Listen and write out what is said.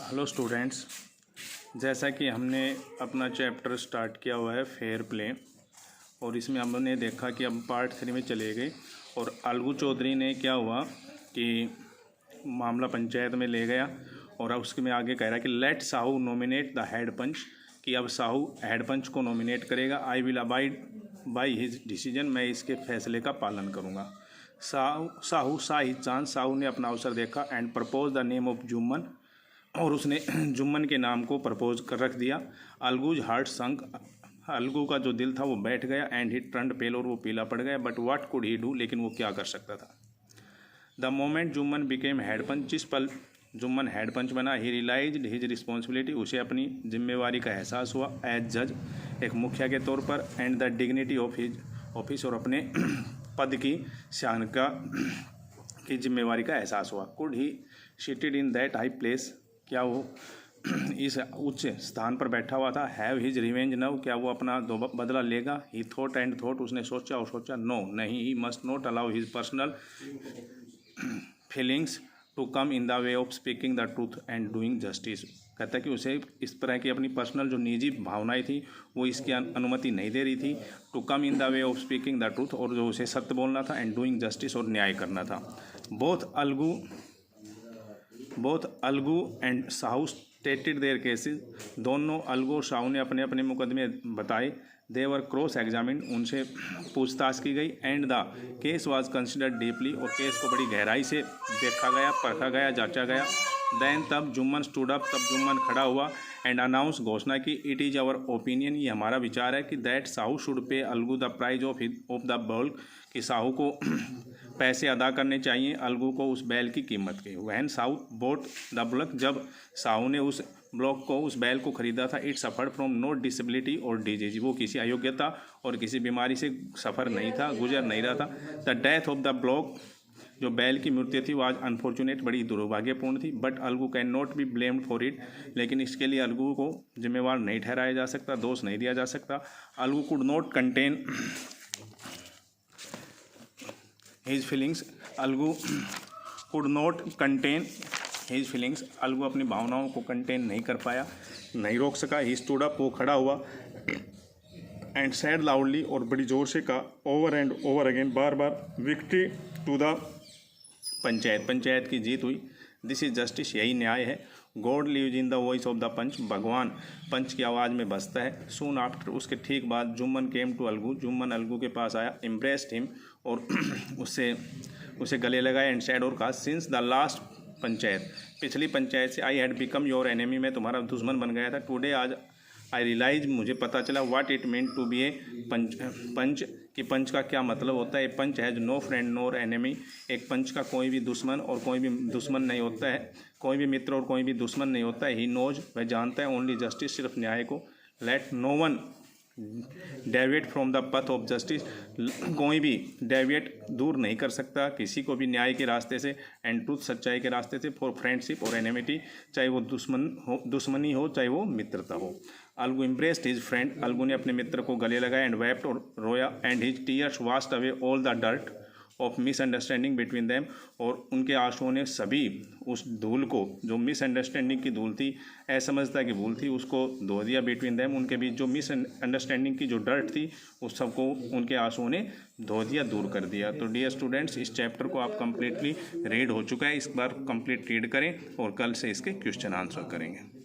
Hello students, जैसा कि हमने अपना चैप्टर स्टार्ट किया हुआ है फेयर प्ले, और इसमें हमने देखा कि अब पार्ट 3 में चले गए। और अलगू चौधरी ने क्या हुआ कि मामला पंचायत में ले गया, और अब उसके में आगे कह रहा है कि let Sahu nominate the head panch, कि अब साहू हेड पंच को नॉमिनेट करेगा। I will abide by his decision, मैं इसके फैसले का पालन करूँगा। साहू शाही चांद साहू ने अपना अवसर देखा and propose the name of Jumman, और उसने जुम्मन के नाम को प्रपोज कर रख दिया। अलगूज हार्ट संक, अलगू का जो दिल था वो बैठ गया। एंड ही टर्न्ड पेल, और वो पीला पड़ गया। But what could he do, लेकिन वो क्या कर सकता था। The moment Jumman became head panch, जिस पल जुम्मन हेड पंच बना, ही रियलाइज्ड हिज रिस्पॉन्सिबिलिटी, उसे अपनी जिम्मेवारी का एहसास हुआ एज जज, एक मुखिया के तौर पर। And the dignity of his office, और अपने पद की शानका की जिम्मेवारी का एहसास हुआ। Could he seated in that high place, क्या वो इस उच्च स्थान पर बैठा हुआ था। हैव हिज रिवेंज नव, क्या वो अपना बदला लेगा। ही थॉट एंड थॉट, उसने सोचा और सोचा। नो नहीं, he must not allow his personal feelings to come in the way of speaking the truth and doing justice. कहता है कि उसे इस तरह की अपनी पर्सनल जो निजी भावनाएं थी वो इसकी अनुमति नहीं दे रही थी। To come in the way of speaking the truth, और जो उसे सत्य बोलना था, एंड डूइंग जस्टिस, और न्याय करना था। Both Algu and Sahu stated their cases, दोनों अलगू और साहू ने अपने अपने मुकदमे बताए। दे वर क्रॉस एग्जामिन, उनसे पूछताछ की गई। And the case was considered deeply, और केस को बड़ी गहराई से देखा गया, परखा गया, जांचा गया। देन तब जुम्मन स्टूड अप, तब जुम्मन खड़ा हुआ एंड अनाउंस, घोषणा की, इट इज़ आवर ओपिनियन, ये हमारा विचार है कि that Sahu should pay Algu the price of the bullock, कि साहू को पैसे अदा करने चाहिए अलगू को उस बैल की कीमत के। When Sahu bought the bullock, जब साहू ने उस ब्लॉक को, उस बैल को खरीदा था, it suffered from no disability or disease, वो किसी अयोग्यता और किसी बीमारी से सफ़र नहीं था, गुजर नहीं रहा था। The death of the block, जो बैल की मृत्यु थी वो आज अनफॉर्चुनेट, बड़ी दुर्भाग्यपूर्ण थी। But Algu can not be blamed for it, लेकिन इसके लिए अलगू को जिम्मेवार नहीं ठहराया जा सकता, दोष नहीं दिया जा सकता। Algu could not contain his feelings, Algu could not contain his feelings, Algu अपनी भावनाओं को कंटेन नहीं कर पाया, नहीं रोक सका। ही स्टूड अप, वो खड़ा हुआ। एंड सैड लाउडली, और बड़ी जोर से कहा, ओवर एंड ओवर अगेन, बार बार, victory to the panchayat, panchayat की जीत हुई। दिस इज जस्टिस, यही न्याय है। God lives in the voice of the panch, भगवान पंच की आवाज़ में बसता है। सून आफ्टर, उसके ठीक बाद, जुम्मन केम टू अलगू, जुम्मन अलगू के पास आया। एम्ब्रेस्ड हिम, और उसे गले लगाया। एंड सैड, और कहा, सिंस द लास्ट पंचायत, पिछली पंचायत से, I had become your enemy, मैं तुम्हारा दुश्मन बन गया था। टुडे, आज, आई रियलाइज, मुझे पता चला, what it mean to be a panch, कि पंच का क्या मतलब होता है। A panch has no friend nor enemy, एक पंच का कोई भी दुश्मन और कोई भी दुश्मन नहीं होता है, कोई भी मित्र और कोई भी दुश्मन नहीं होता है। ही नोज, वह जानता है, ओनली जस्टिस, सिर्फ न्याय को। Let no one deviate from the path of justice, कोई भी डेविएट, दूर नहीं कर सकता किसी को भी न्याय के रास्ते से। एंड ट्रूथ, सच्चाई के रास्ते से। फॉर फ्रेंडशिप और एनिमिटी, चाहे वो दुश्मनी हो, चाहे वो मित्रता हो। Algu impressed his friend, Algu ने अपने मित्र को गले लगाया। एंड वेप्ट, और रोया। And his tears washed away all the dirt of misunderstanding between them, और उनके आंसुओं ने सभी उस धूल को, जो मिसअंडरस्टैंडिंग की धूल थी, असमझता की भूल थी, उसको धो दिया। बिटवीन देम, उनके बीच जो मिसअंडरस्टैंडिंग की जो डर्ट थी, उस सबको उनके आंसुओं ने धो दिया, दूर कर दिया। तो डियर स्टूडेंट्स, इस चैप्टर को आप कंप्लीटली रीड हो चुका है, इस बार कंप्लीट रीड करें, और कल से इसके क्वेश्चन आंसर करेंगे।